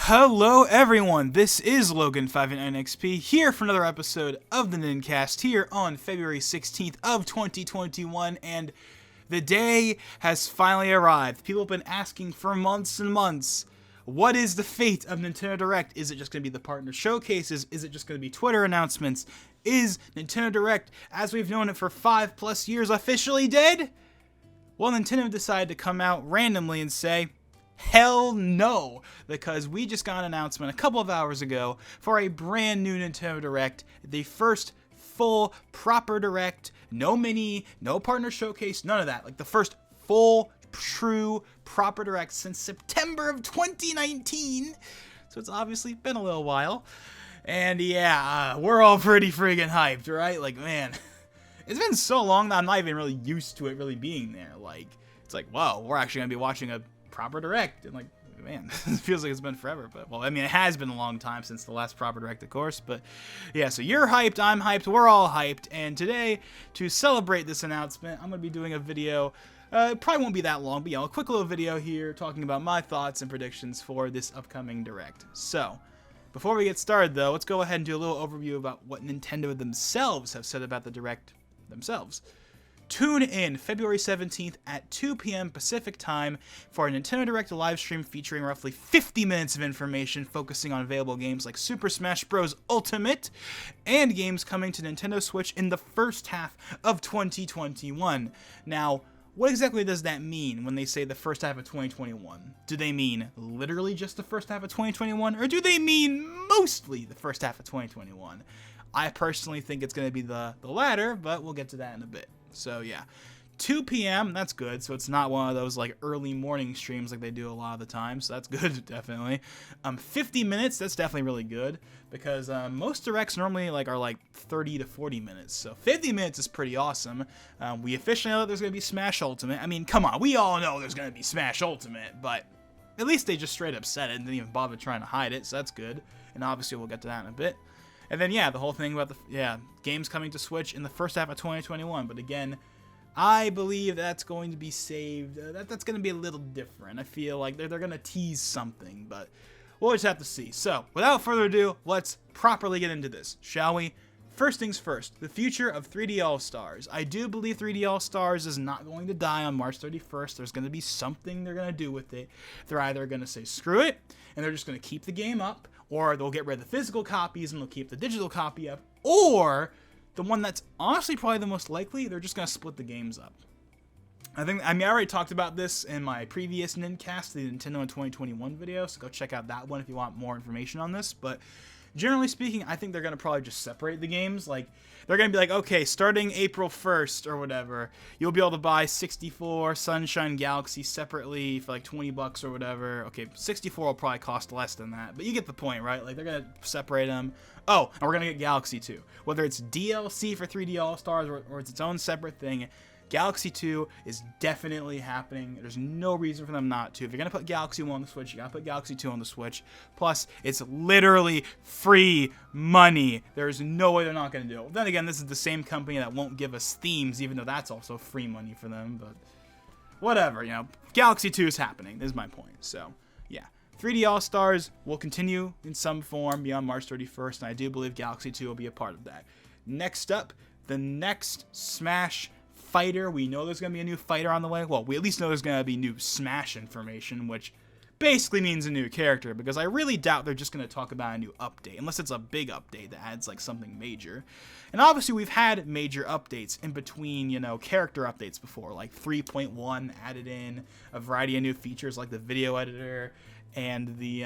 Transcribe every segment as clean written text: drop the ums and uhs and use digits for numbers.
Hello everyone, this is Logan589XP here for another episode of the Nin-Cast here on February 16th of 2021, and the day has finally arrived. People have been asking for months and months, what is the fate of Nintendo Direct? Is it just going to be the partner showcases? Is it just going to be Twitter announcements? Is Nintendo Direct, as we've known it for 5+ years, officially dead? Well, Nintendo decided to come out randomly and say, hell no, because we just got an announcement a couple of hours ago for a brand new Nintendo Direct, the first full proper Direct, no mini, no partner showcase, none of that, like the first full true proper Direct since September of 2019, so it's obviously been a little while, and yeah, we're all pretty friggin' hyped, right? Like, man, it's been so long that I'm not even really used to it really being there. Like, it's like, wow, we're actually gonna be watching a proper Direct, and like, man, it feels like it's been forever, but well, I mean, it has been a long time since the last proper Direct, of course, but yeah, so you're hyped, I'm hyped, we're all hyped, and today, to celebrate this announcement, I'm going to be doing a video, it probably won't be that long, but you know, a quick little video here, talking about my thoughts and predictions for this upcoming Direct. So, before we get started though, let's go ahead and do a little overview about what Nintendo themselves have said about the Direct themselves. Tune in February 17th at 2 p.m. Pacific Time for a Nintendo Direct live stream featuring roughly 50 minutes of information focusing on available games like Super Smash Bros. Ultimate and games coming to Nintendo Switch in the first half of 2021. Now, what exactly does that mean when they say the first half of 2021? Do they mean literally just the first half of 2021, or do they mean mostly the first half of 2021? I personally think it's going to be the latter, but we'll get to that in a bit. So yeah, 2 p.m., that's good, so it's not one of those like early morning streams like they do a lot of the time, so that's good, definitely. 50 minutes, that's definitely really good, because most Directs normally are like 30 to 40 minutes, so 50 minutes is pretty awesome. We officially know that there's going to be Smash Ultimate. I mean, come on, we all know there's going to be Smash Ultimate, but at least they just straight up said it and didn't even bother trying to hide it, so that's good, and obviously we'll get to that in a bit. And then, yeah, the whole thing about games coming to Switch in the first half of 2021. But again, I believe that's going to be saved. That's going to be a little different. I feel like they're going to tease something, but we'll just have to see. So, without further ado, let's properly get into this, shall we? First things first, the future of 3D All-Stars. I do believe 3D All-Stars is not going to die on March 31st. There's going to be something they're going to do with it. They're either going to say, screw it, and they're just going to keep the game up, or they'll get rid of the physical copies and they'll keep the digital copy up, or the one that's honestly probably the most likely, they're just going to split the games up. I already talked about this in my previous Nin-Cast, the Nintendo in 2021 video, so go check out that one if you want more information on this, but generally speaking, I think they're going to probably just separate the games. Like, they're going to be like, okay, starting April 1st or whatever, you'll be able to buy 64 Sunshine Galaxy separately for like 20 bucks or whatever. Okay, 64 will probably cost less than that, but you get the point, right? Like, they're going to separate them. Oh, and we're going to get Galaxy 2. Whether it's DLC for 3D All-Stars or it's its own separate thing, Galaxy 2 is definitely happening. There's no reason for them not to. If you're going to put Galaxy 1 on the Switch, you got to put Galaxy 2 on the Switch. Plus, it's literally free money. There's no way they're not going to do it. Then again, this is the same company that won't give us themes, even though that's also free money for them. But whatever, you know. Galaxy 2 is happening, is my point. So, yeah. 3D All-Stars will continue in some form beyond March 31st, and I do believe Galaxy 2 will be a part of that. Next up, the next Smash fighter. We know there's going to be a new fighter on the way. Well, we at least know there's going to be new Smash information, which basically means a new character, because I really doubt they're just going to talk about a new update, unless it's a big update that adds like something major. And obviously we've had major updates in between, you know, character updates before, like 3.1 added in a variety of new features like the video editor and the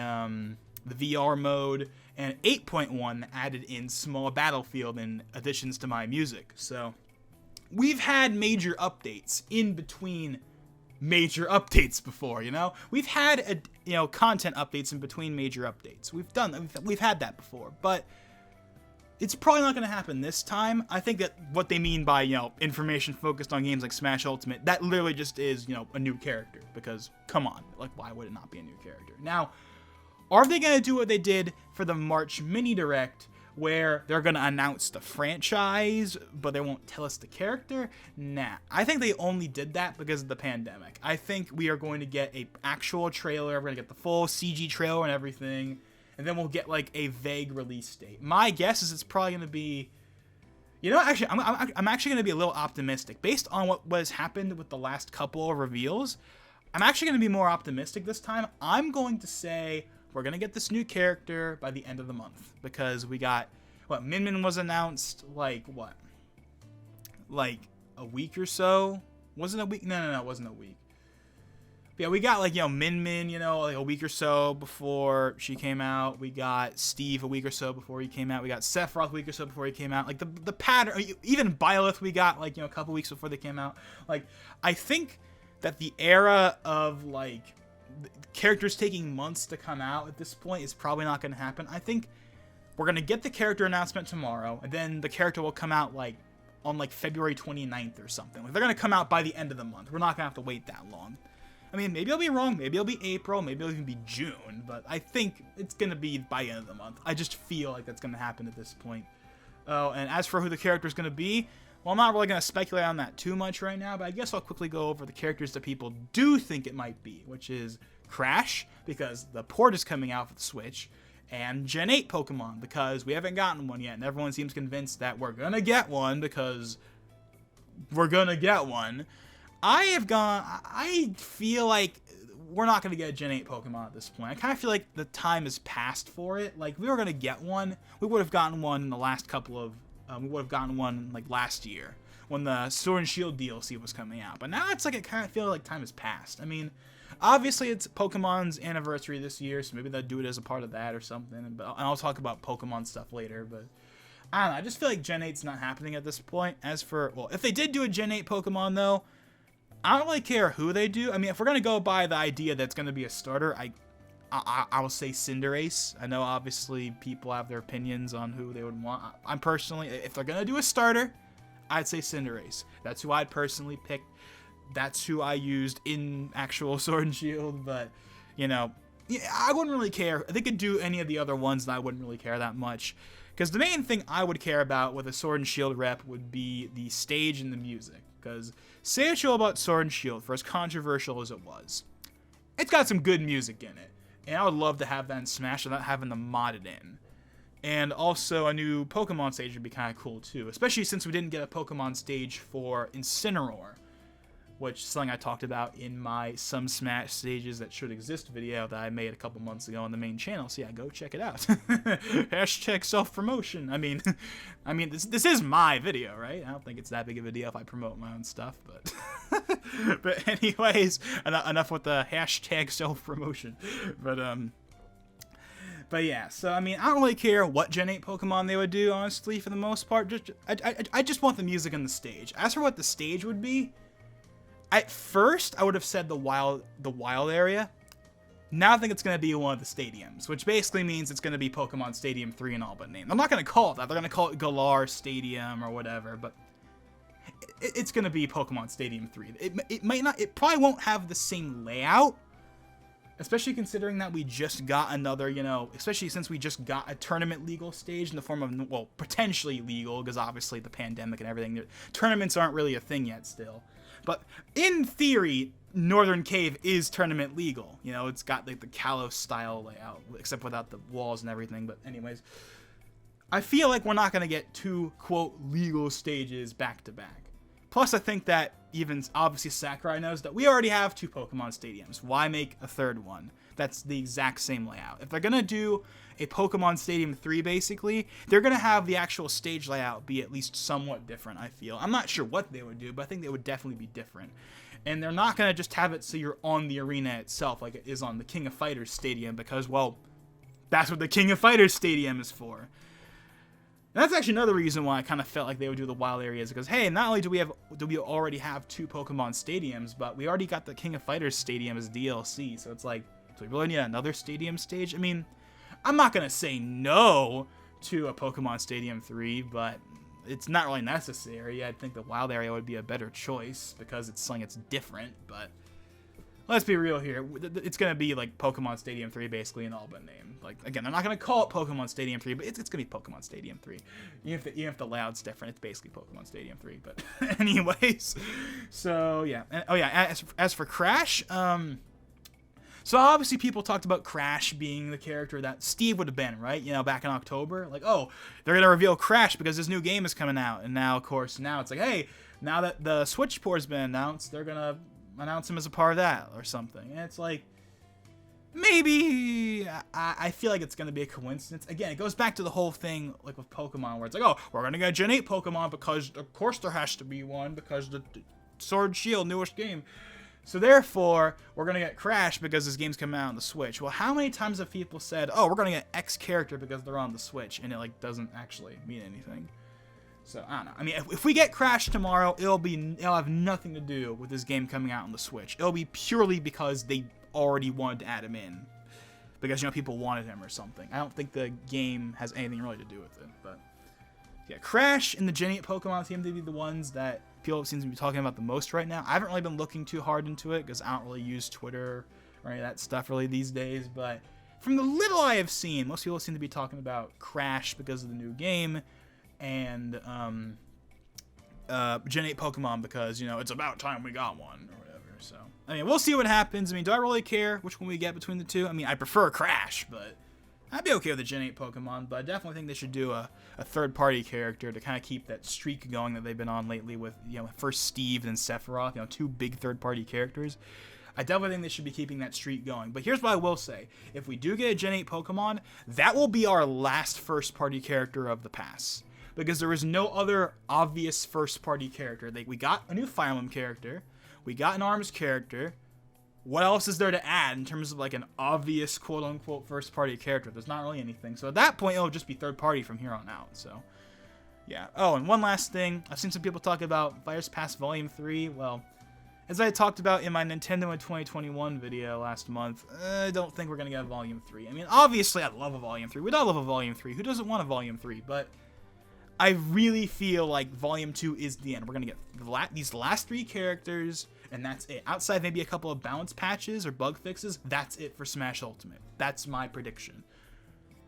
VR mode, and 8.1 added in small battlefield and additions to my music. So we've had major updates in between major updates before, you know? We've had, content updates in between major updates. We've had that before, but it's probably not going to happen this time. I think that what they mean by, information focused on games like Smash Ultimate, that literally just is, a new character, because, come on, like, why would it not be a new character? Now, are they going to do what they did for the March Mini Direct, where they're going to announce the franchise, but they won't tell us the character. Nah, I think they only did that because of the pandemic. I think we are going to get a actual trailer. We're going to get the full CG trailer and everything, and then we'll get like a vague release date. My guess is it's probably going to be, actually, I'm actually going to be a little optimistic. Based on what has happened with the last couple of reveals, I'm actually going to be more optimistic this time. I'm going to say we're going to get this new character by the end of the month. Because we got, Min was announced, like a week or so? Was it a week? No, it wasn't a week. But yeah, we got, Min, like a week or so before she came out. We got Steve a week or so before he came out. We got Sephiroth a week or so before he came out. Like, the pattern, even Byleth we got, a couple weeks before they came out. Like, I think that the era of characters taking months to come out at this point is probably not going to happen. I think we're going to get the character announcement tomorrow, and then the character will come out on February 29th or something. They're going to come out by the end of the month. We're not going to have to wait that long. I mean, maybe I'll be wrong. Maybe it'll be April. Maybe it'll even be June. But I think it's going to be by the end of the month. I just feel like that's going to happen at this point. Oh, and as for who the character is going to be, well, I'm not really going to speculate on that too much right now, but I guess I'll quickly go over the characters that people do think it might be, which is Crash, because the port is coming out for the Switch, and Gen 8 Pokemon, because we haven't gotten one yet, and everyone seems convinced that we're going to get one, because we're going to get one. I feel like we're not going to get a Gen 8 Pokemon at this point. I kind of feel like the time has passed for it. Like, we were going to get one. We would have gotten one in the last couple of we would have gotten one last year when the Sword and Shield DLC was coming out. But now it's it kind of feels like time has passed. I mean, obviously it's Pokemon's anniversary this year, so maybe they'll do it as a part of that or something. But I'll talk about Pokemon stuff later. But I don't know. I just feel like Gen 8's not happening at this point. As for, if they did do a Gen 8 Pokemon though, I don't really care who they do. I mean, if we're gonna go by the idea that it's gonna be a starter, I will say Cinderace. I know obviously people have their opinions on who they would want. I'm personally, if they're gonna do a starter, I'd say Cinderace. That's who I'd personally pick. That's who I used in actual Sword and Shield. But I wouldn't really care. If they could do any of the other ones, and I wouldn't really care that much. Because the main thing I would care about with a Sword and Shield rep would be the stage and the music. Because say what you will about Sword and Shield, for as controversial as it was, it's got some good music in it. And I would love to have that in Smash without having to mod it in. And also, a new Pokemon stage would be kind of cool, too. Especially since we didn't get a Pokemon stage for Incineroar, which is something I talked about in my Some Smash Stages That Should Exist video that I made a couple months ago on the main channel. So yeah, go check it out. Hashtag self-promotion. I mean, this is my video, right? I don't think it's that big of a deal if I promote my own stuff, but... But anyways, enough with the hashtag self-promotion. But yeah, so I mean, I don't really care what Gen 8 Pokemon they would do, honestly, for the most part. I just want the music on the stage. As for what the stage would be, at first I would have said the wild area. Now I think it's going to be one of the stadiums, which basically means it's going to be Pokemon Stadium 3 and all but name. I'm not going to call it that. They're going to call it Galar Stadium or whatever, but it's going to be Pokemon Stadium 3. It probably won't have the same layout, especially considering that we just got another, especially since we just got a tournament legal stage in the form of, well, potentially legal, because obviously the pandemic and everything, tournaments aren't really a thing yet still. But in theory, Northern Cave is tournament legal. It's got the Kalos style layout, except without the walls and everything. But anyways, I feel like we're not going to get two, quote, legal stages back to back. Plus, I think that even, obviously, Sakurai knows that we already have two Pokemon stadiums. Why make a third one? That's the exact same layout. If they're going to do a Pokemon Stadium 3, basically, they're going to have the actual stage layout be at least somewhat different, I feel. I'm not sure what they would do, but I think they would definitely be different. And they're not going to just have it so you're on the arena itself like it is on the King of Fighters Stadium, because, well, that's what the King of Fighters Stadium is for. And that's actually another reason why I kind of felt like they would do the wild areas, because, hey, not only do we already have two Pokemon stadiums, but we already got the King of Fighters Stadium as DLC, so it's like, do we really need another stadium stage? I mean, I'm not going to say no to a Pokemon Stadium 3, but it's not really necessary. I think the wild area would be a better choice, because it's something that's different, but... let's be real here. It's going to be like Pokemon Stadium 3 basically in all but name. Like, again, they're not going to call it Pokemon Stadium 3, but it's going to be Pokemon Stadium 3. Even if the layout's different, it's basically Pokemon Stadium 3. But anyways, so yeah. And, oh yeah, as for Crash, so obviously people talked about Crash being the character that Steve would have been, right? You know, back in October. Like, oh, they're going to reveal Crash because this new game is coming out. And now, of course, now it's like, hey, now that the Switch port's been announced, they're going to announce him as a part of that or something. And it's like, maybe I feel like it's going to be a coincidence. Again, it goes back to the whole thing like with Pokemon where it's like, oh, we're going to get Gen 8 Pokemon because of course there has to be one because the Sword Shield, newest game. So therefore, we're going to get Crash because this game's coming out on the Switch. Well, how many times have people said, oh, we're going to get X character because they're on the Switch, and it like doesn't actually mean anything? So, I don't know. I mean, if we get Crash tomorrow, it'll have nothing to do with this game coming out on the Switch. It'll be purely because they already wanted to add him in. Because, you know, people wanted him or something. I don't think the game has anything really to do with it. But, yeah, Crash and the Gen 8 Pokemon seem to be the ones that people seem to be talking about the most right now. I haven't really been looking too hard into it because I don't really use Twitter or any of that stuff really these days. But from the little I have seen, most people seem to be talking about Crash because of the new game. And Gen 8 Pokemon because, you know, it's about time we got one or whatever. So, I mean, we'll see what happens. I mean, do I really care which one we get between the two? I mean, I prefer Crash, but I'd be okay with the Gen 8 Pokemon. But I definitely think they should do a third-party character to kind of keep that streak going that they've been on lately with, you know, first Steve and Sephiroth, you know, two big third-party characters. I definitely think they should be keeping that streak going. But here's what I will say. If we do get a Gen 8 Pokemon, that will be our last first-party character of the pass. Because there is no other obvious first-party character. We got a new Fire Emblem character. We got an ARMS character. What else is there to add in terms of like an obvious quote-unquote first-party character? There's not really anything. So at that point, it'll just be third-party from here on out. So, yeah. Oh, and one last thing. I've seen some people talk about Fighters Pass Volume 3. Well, as I talked about in my Nintendo in 2021 video last month, I don't think we're going to get a Volume 3. I mean, obviously, I'd love a Volume 3. We'd all love a Volume 3. Who doesn't want a Volume 3? But I really feel like Volume 2 is the end. We're going to get these last three characters, and that's it. Outside maybe a couple of balance patches or bug fixes, that's it for Smash Ultimate. That's my prediction.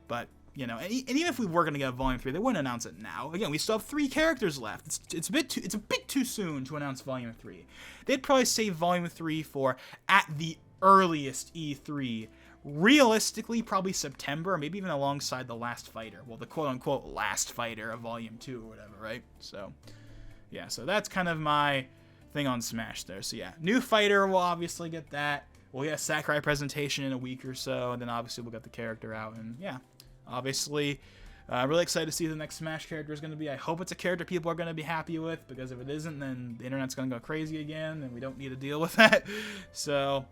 But, you know, and even if we were going to get a Volume 3, they wouldn't announce it now. Again, we still have 3 characters left. It's a bit too soon to announce Volume 3. They'd probably save Volume 3 for, at the earliest, E3. Realistically, probably September, or maybe even alongside the last fighter. Well, the quote-unquote last fighter of Volume 2 or whatever, right? So, yeah, so that's kind of my thing on Smash there. So, yeah, new fighter, we'll obviously get that. We'll get a Sakurai presentation in a week or so, and then obviously we'll get the character out. And, yeah, obviously, I'm really excited to see who the next Smash character is going to be. I hope it's a character people are going to be happy with, because if it isn't, then the internet's going to go crazy again, and we don't need to deal with that. So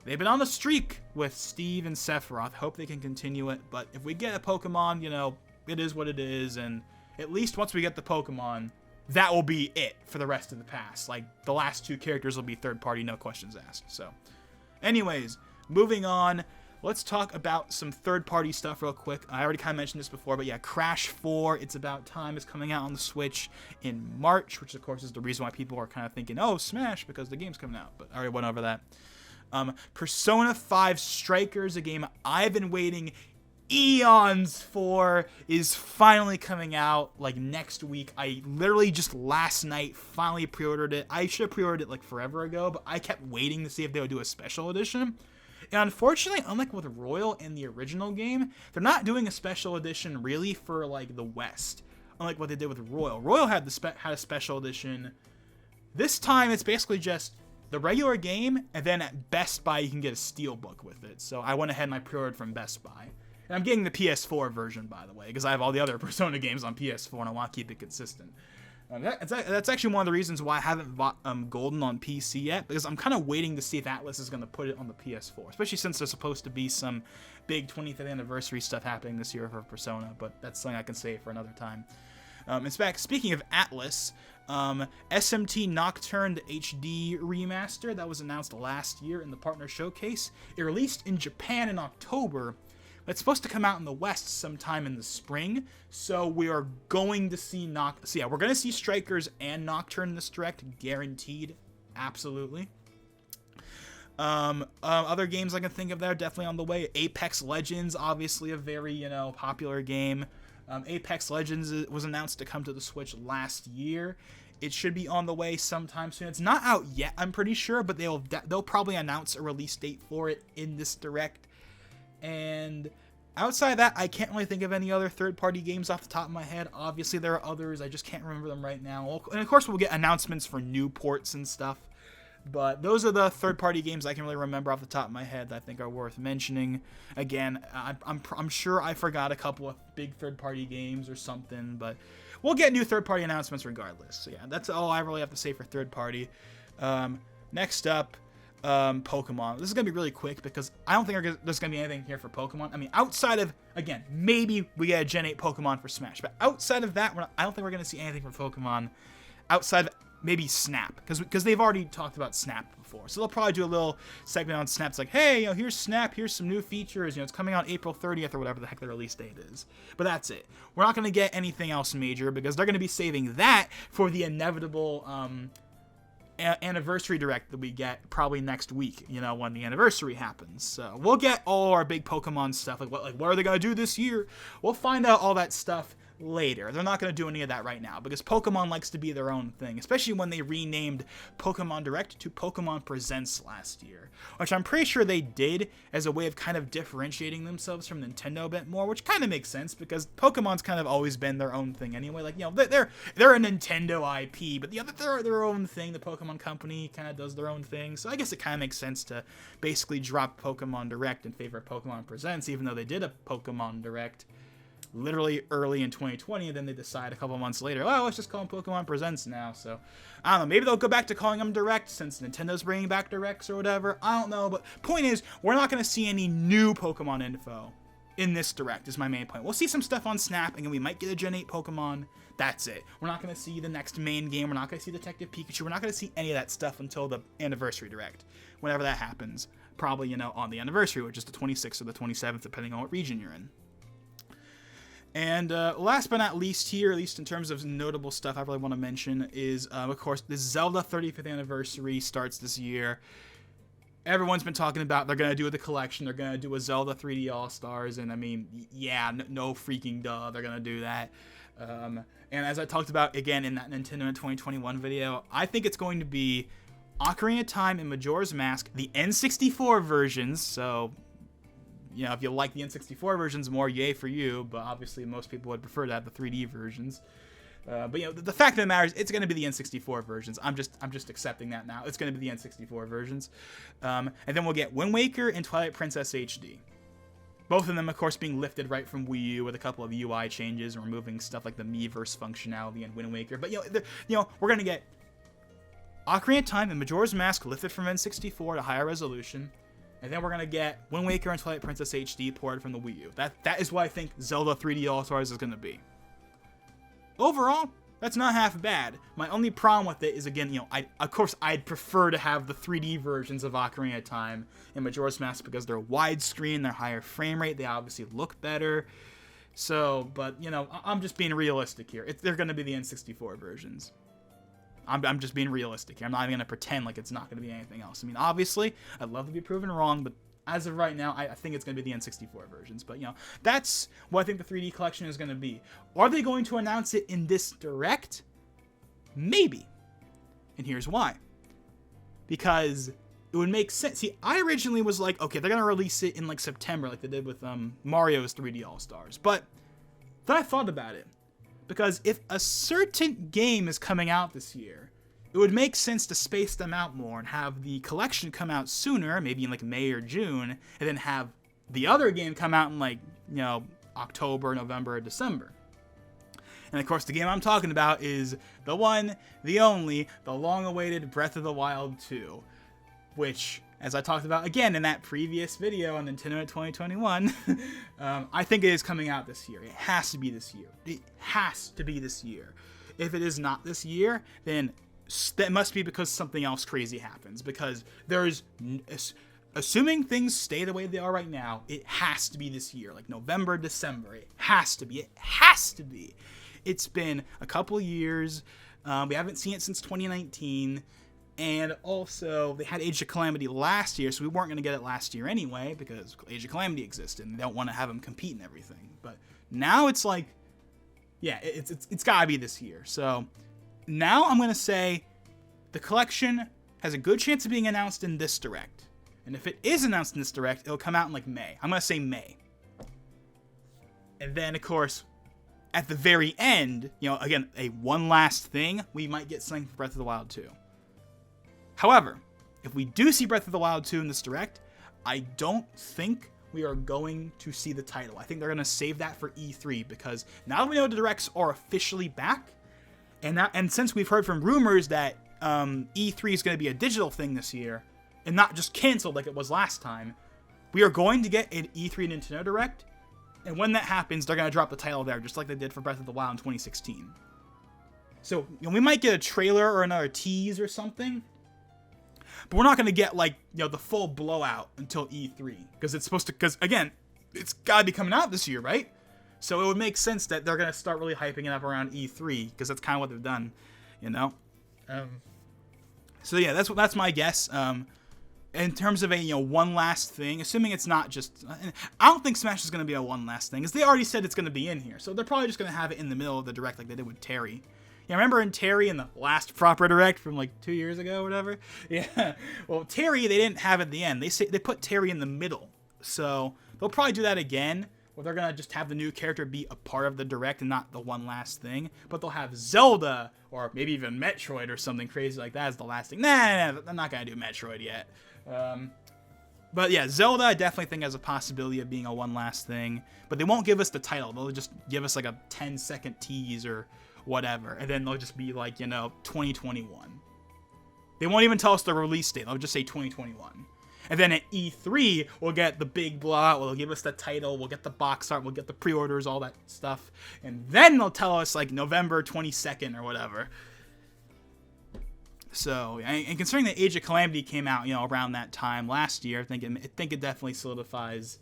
they've been on the streak with Steve and Sephiroth. Hope they can continue it. But if we get a Pokemon, you know, it is what it is. And at least once we get the Pokemon, that will be it for the rest of the pass. Like, the last 2 characters will be third party, no questions asked. So, anyways, moving on. Let's talk about some third-party stuff real quick. I already kind of mentioned this before, but yeah, Crash 4, It's About Time, is coming out on the Switch in March, which, of course, is the reason why people are kind of thinking, oh, Smash, because the game's coming out. But I already went over that. Persona 5 Strikers, a game I've been waiting eons for, is finally coming out, like, next week. I literally just last night finally pre-ordered it. I should have pre-ordered it, like, forever ago, but I kept waiting to see if they would do a special edition. And unfortunately, unlike with Royal and the original game, they're not doing a special edition really for, like, the West. Unlike what they did with Royal. Royal had a special edition. This time, it's basically just the regular game, and then at Best Buy, you can get a steelbook with it. So I went ahead and I pre-ordered from Best Buy. And I'm getting the PS4 version, by the way, because I have all the other Persona games on PS4, and I want to keep it consistent. That's actually one of the reasons why I haven't bought Golden on PC yet, because I'm kind of waiting to see if Atlas is going to put it on the PS4, especially since there's supposed to be some big 25th anniversary stuff happening this year for Persona, but that's something I can save for another time. In fact, speaking of Atlas, SMT Nocturne HD Remaster that was announced last year in the Partner Showcase, it released in Japan in October. It's supposed to come out in the West sometime in the spring, so we are going to see we're going to see Strikers and Nocturne in this direct, guaranteed, absolutely. Other games I can think of that are definitely on the way. Apex Legends, obviously a very, popular game. Apex Legends was announced to come to the Switch last year. It should be on the way sometime soon. It's not out yet, I'm pretty sure, but they'll probably announce a release date for it in this Direct. And outside of that, I can't really think of any other third-party games off the top of my head. Obviously, there are others. I just can't remember them right now. And of course, we'll get announcements for new ports and stuff. But those are the third-party games I can really remember off the top of my head that I think are worth mentioning. Again, I'm sure I forgot a couple of big third-party games or something, but we'll get new third-party announcements regardless. So yeah, that's all I really have to say for third-party. Next up, Pokemon. This is going to be really quick because I don't think there's going to be anything here for Pokemon. I mean, outside of, again, maybe we get a Gen 8 Pokemon for Smash, but outside of that, I don't think we're going to see anything for Pokemon outside of maybe Snap, because they've already talked about Snap before. So they'll probably do a little segment on Snap. It's like, hey, here's Snap, here's some new features. It's coming out April 30th or whatever the heck the release date is. But that's it. We're not going to get anything else major because they're going to be saving that for the inevitable anniversary Direct that we get probably next week, when the anniversary happens. So we'll get all our big Pokemon stuff. Like what are they going to do this year? We'll find out all that stuff later. They're not going to do any of that right now because Pokemon likes to be their own thing, especially when they renamed Pokemon Direct to Pokemon Presents last year, which I'm pretty sure they did as a way of kind of differentiating themselves from Nintendo a bit more, which kind of makes sense because Pokemon's kind of always been their own thing anyway. Like, they're a Nintendo IP, but they're their own thing. The Pokemon Company kind of does their own thing, so I guess it kind of makes sense to basically drop Pokemon Direct in favor of Pokemon Presents, even though they did a Pokemon Direct literally early in 2020, and then they decide a couple months later, let's just call them Pokemon Presents now. So, I don't know, maybe they'll go back to calling them Direct since Nintendo's bringing back Directs or whatever. I don't know, but point is, we're not going to see any new Pokemon info in this Direct, is my main point. We'll see some stuff on Snap, and we might get a Gen 8 Pokemon. That's it. We're not going to see the next main game. We're not going to see Detective Pikachu. We're not going to see any of that stuff until the anniversary Direct, whenever that happens. Probably, on the anniversary, which is the 26th or the 27th, depending on what region you're in. And last but not least here, at least in terms of notable stuff I really want to mention, is, of course, the Zelda 35th anniversary starts this year. Everyone's been talking about they're going to do the collection. They're going to do a Zelda 3D All-Stars. And, I mean, yeah, no freaking duh. They're going to do that. And as I talked about, again, in that Nintendo 2021 video, I think it's going to be Ocarina of Time and Majora's Mask, the N64 versions, so if you like the N64 versions more, yay for you, but obviously most people would prefer to have the 3D versions. But the fact of the matter is, it's going to be the N64 versions. I'm just accepting that now. It's going to be the N64 versions. And then we'll get Wind Waker and Twilight Princess HD. Both of them, of course, being lifted right from Wii U with a couple of UI changes and removing stuff like the Miiverse functionality in Wind Waker. But we're going to get Ocarina of Time and Majora's Mask lifted from N64 to higher resolution. And then we're going to get Wind Waker and Twilight Princess HD ported from the Wii U. That is what I think Zelda 3D All-Stars is going to be. Overall, that's not half bad. My only problem with it is, again, of course, I'd prefer to have the 3D versions of Ocarina of Time and Majora's Mask because they're widescreen, they're higher frame rate, they obviously look better. So, but, I'm just being realistic here. They're going to be the N64 versions. I'm just being realistic here. I'm not even going to pretend like it's not going to be anything else. I mean, obviously, I'd love to be proven wrong, but as of right now, I think it's going to be the N64 versions. But, that's what I think the 3D collection is going to be. Are they going to announce it in this Direct? Maybe. And here's why. Because it would make sense. See, I originally was like, okay, they're going to release it in, September, like they did with Mario's 3D All-Stars. But then I thought about it. Because if a certain game is coming out this year, it would make sense to space them out more and have the collection come out sooner, maybe in May or June, and then have the other game come out in October, November, or December. And of course, the game I'm talking about is the one, the only, the long-awaited Breath of the Wild 2, which, as I talked about again in that previous video on Nintendo 2021, I think it is coming out this year. It has to be this year. It has to be this year. If it is not this year, then that must be because something else crazy happens. Because there's, assuming things stay the way they are right now, it has to be this year. November, December. It has to be. It has to be. It's been a couple years. We haven't seen it since 2019. And also, they had Age of Calamity last year, so we weren't going to get it last year anyway, because Age of Calamity existed, and they don't want to have them compete and everything. But now it's like, yeah, it's got to be this year. So now I'm going to say the collection has a good chance of being announced in this Direct. And if it is announced in this Direct, it'll come out in like May. I'm going to say May. And then, of course, at the very end, you know, again, a one last thing, we might get something for Breath of the Wild 2. However, if we do see Breath of the Wild 2 in this Direct, I don't think we are going to see the title. I think they're going to save that for E3, because now that we know the Directs are officially back, and since we've heard from rumors that E3 is going to be a digital thing this year, and not just canceled like it was last time, we are going to get an E3 Nintendo Direct, and when that happens, they're going to drop the title there, just like they did for Breath of the Wild in 2016. So, you know, we might get a trailer or another tease or something, but we're not going to get, like, you know, the full blowout until E3. Because again, it's got to be coming out this year, right? So it would make sense that they're going to start really hyping it up around E3, because that's kind of what they've done, you know? So yeah, that's my guess. In terms of a, you know, one last thing, assuming it's not just... I don't think Smash is going to be a one last thing, because they already said it's going to be in here. So they're probably just going to have it in the middle of the Direct like they did with Terry. Yeah, remember in Terry in the last proper Direct from like 2 years ago or whatever? Yeah. Well, Terry, they didn't have at the end. They put Terry in the middle. So they'll probably do that again, where they're going to just have the new character be a part of the Direct and not the one last thing. But they'll have Zelda, or maybe even Metroid or something crazy like that as the last thing. Nah, I'm not going to do Metroid yet. But yeah, Zelda I definitely think has a possibility of being a one last thing. But they won't give us the title. They'll just give us like a 10-second tease or whatever, and then they'll just be like, you know, 2021. They won't even tell us the release date. They'll just say 2021. And then at E3, we'll get the big blowout. We'll give us the title. We'll get the box art. We'll get the pre-orders, all that stuff. And then they'll tell us like November 22nd or whatever. So, and considering that Age of Calamity came out, you know, around that time last year, I think it definitely solidifies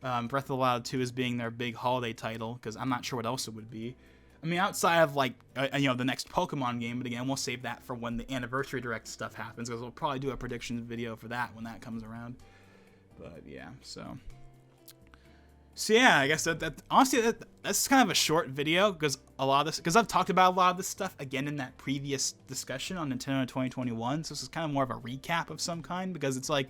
Breath of the Wild 2 as being their big holiday title, because I'm not sure what else it would be. I mean, outside of, like, you know, the next Pokemon game, but again, we'll save that for when the Anniversary Direct stuff happens, because we'll probably do a predictions video for that when that comes around. But, yeah, so yeah, I guess honestly, that's kind of a short video, because I've talked about a lot of this stuff, again, in that previous discussion on Nintendo 2021, so this is kind of more of a recap of some kind, because it's like,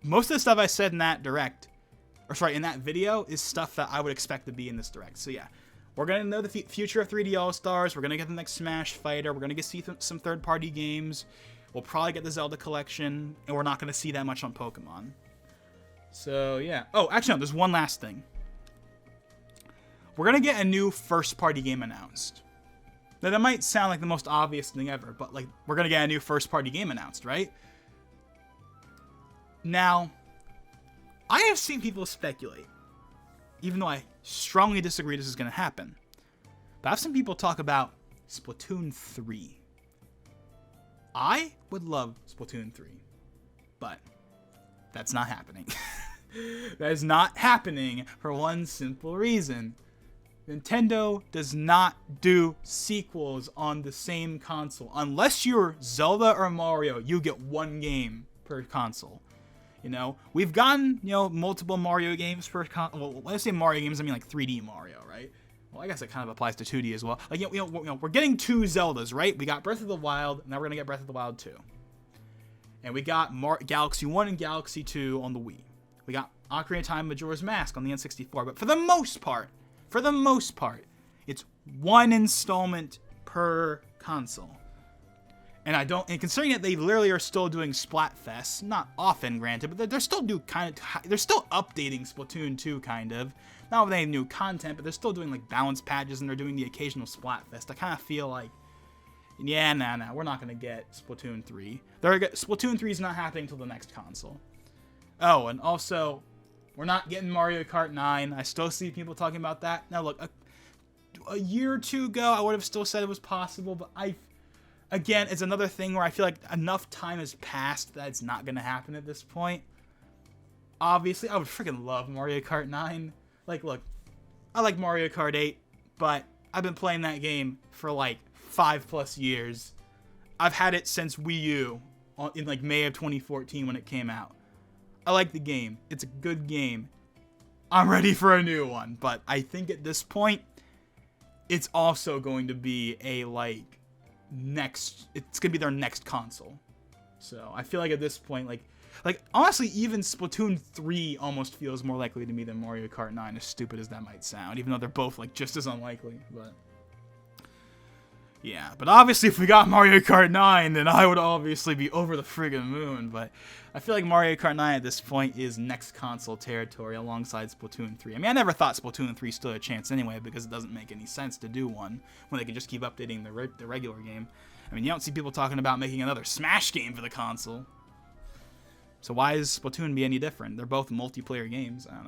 most of the stuff I said in that in that video, is stuff that I would expect to be in this Direct, so yeah. We're going to know the future of 3D All-Stars. We're going to get the next Smash Fighter. We're going to see some third-party games. We'll probably get the Zelda collection. And we're not going to see that much on Pokemon. So, yeah. Oh, actually, no. There's one last thing. We're going to get a new first-party game announced. Now, that might sound like the most obvious thing ever. But, like, we're going to get a new first-party game announced, right? Now, I have seen people speculate, even though I strongly disagree this is going to happen, but I've seen people talk about Splatoon 3. I would love Splatoon 3, but that's not happening. That is not happening for one simple reason. Nintendo does not do sequels on the same console. Unless you're Zelda or Mario, you get one game per console. You know, we've gotten, you know, multiple Mario games per well, when I say Mario games, I mean like 3D Mario, right? Well, I guess it kind of applies to 2D as well. Like, you know, we're getting two Zeldas, right? We got Breath of the Wild, and now we're going to get Breath of the Wild 2. And we got Galaxy 1 and Galaxy 2 on the Wii. We got Ocarina of Time Majora's Mask on the N64. But for the most part, it's one installment per console. And considering that they literally are still doing Splatfest, not often, granted, but they're still they're still updating Splatoon 2, kind of. Not that they have new content, but they're still doing like balance patches, and they're doing the occasional Splatfest. I kind of feel like, yeah, nah, we're not gonna get Splatoon 3. Splatoon 3 is not happening until the next console. Oh, and also, we're not getting Mario Kart 9. I still see people talking about that. Now, look, a year or two ago, I would have still said it was possible, but again, it's another thing where I feel like enough time has passed that it's not going to happen at this point. Obviously, I would freaking love Mario Kart 9. Like, look, I like Mario Kart 8, but I've been playing that game for like 5+ years. I've had it since Wii U, in like May of 2014 when it came out. I like the game. It's a good game. I'm ready for a new one, but I think at this point, it's also going to be a it's gonna be their next console. So I feel like at this point, like honestly, even Splatoon 3 almost feels more likely to me than Mario Kart 9, as stupid as that might sound, even though they're both like just as unlikely. But yeah, but obviously if we got Mario Kart 9, then I would obviously be over the friggin' moon. But I feel like Mario Kart 9 at this point is next console territory alongside Splatoon 3. I mean, I never thought Splatoon 3 stood a chance anyway, because it doesn't make any sense to do one when they can just keep updating the regular game. I mean, you don't see people talking about making another Smash game for the console. So why is Splatoon be any different? They're both multiplayer games. I don't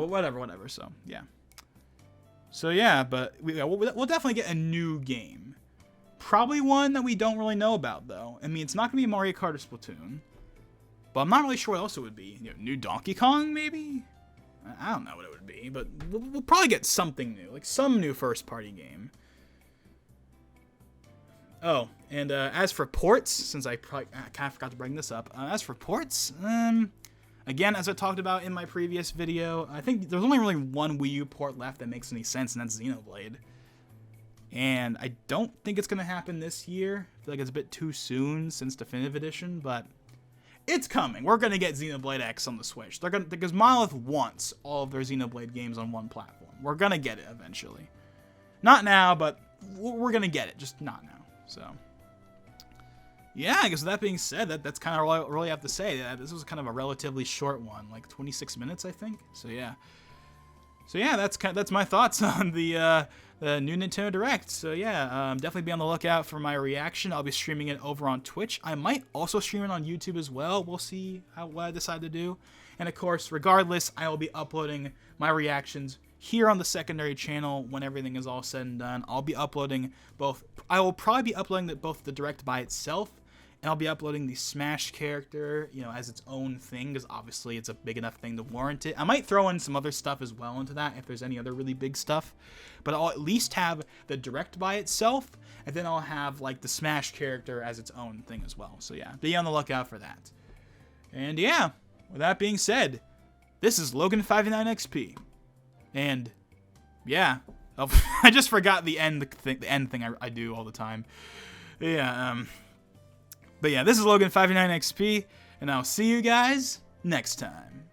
know. Whatever. So, yeah. So, yeah, but we'll definitely get a new game. Probably one that we don't really know about, though. I mean, it's not going to be Mario Kart or Splatoon. But I'm not really sure what else it would be. New Donkey Kong, maybe? I don't know what it would be, but we'll probably get something new. Like, some new first-party game. Oh, and as for ports, since I kind of forgot to bring this up. As for ports, again, as I talked about in my previous video, I think there's only really one Wii U port left that makes any sense, and that's Xenoblade. And I don't think it's going to happen this year. I feel like it's a bit too soon since Definitive Edition, but it's coming. We're going to get Xenoblade X on the Switch. Because Monolith wants all of their Xenoblade games on one platform. We're going to get it eventually. Not now, but we're going to get it, just not now. So, yeah, I guess with that being said, that's kind of all I really have to say. This was kind of a relatively short one, like 26 minutes, I think. So yeah, that's my thoughts on the new Nintendo Direct. So yeah, definitely be on the lookout for my reaction. I'll be streaming it over on Twitch. I might also stream it on YouTube as well. We'll see what I decide to do. And of course, regardless, I will be uploading my reactions here on the secondary channel when everything is all said and done. I'll be uploading both. I will probably be uploading both the Direct by itself, and I'll be uploading the Smash character, as its own thing, because obviously it's a big enough thing to warrant it. I might throw in some other stuff as well into that if there's any other really big stuff, but I'll at least have the Direct by itself, and then I'll have like the Smash character as its own thing as well. So yeah, be on the lookout for that. And yeah, with that being said, this is Logan59XP. And yeah, I just forgot the end thing I do all the time. Yeah, but yeah, this is Logan59XP, and I'll see you guys next time.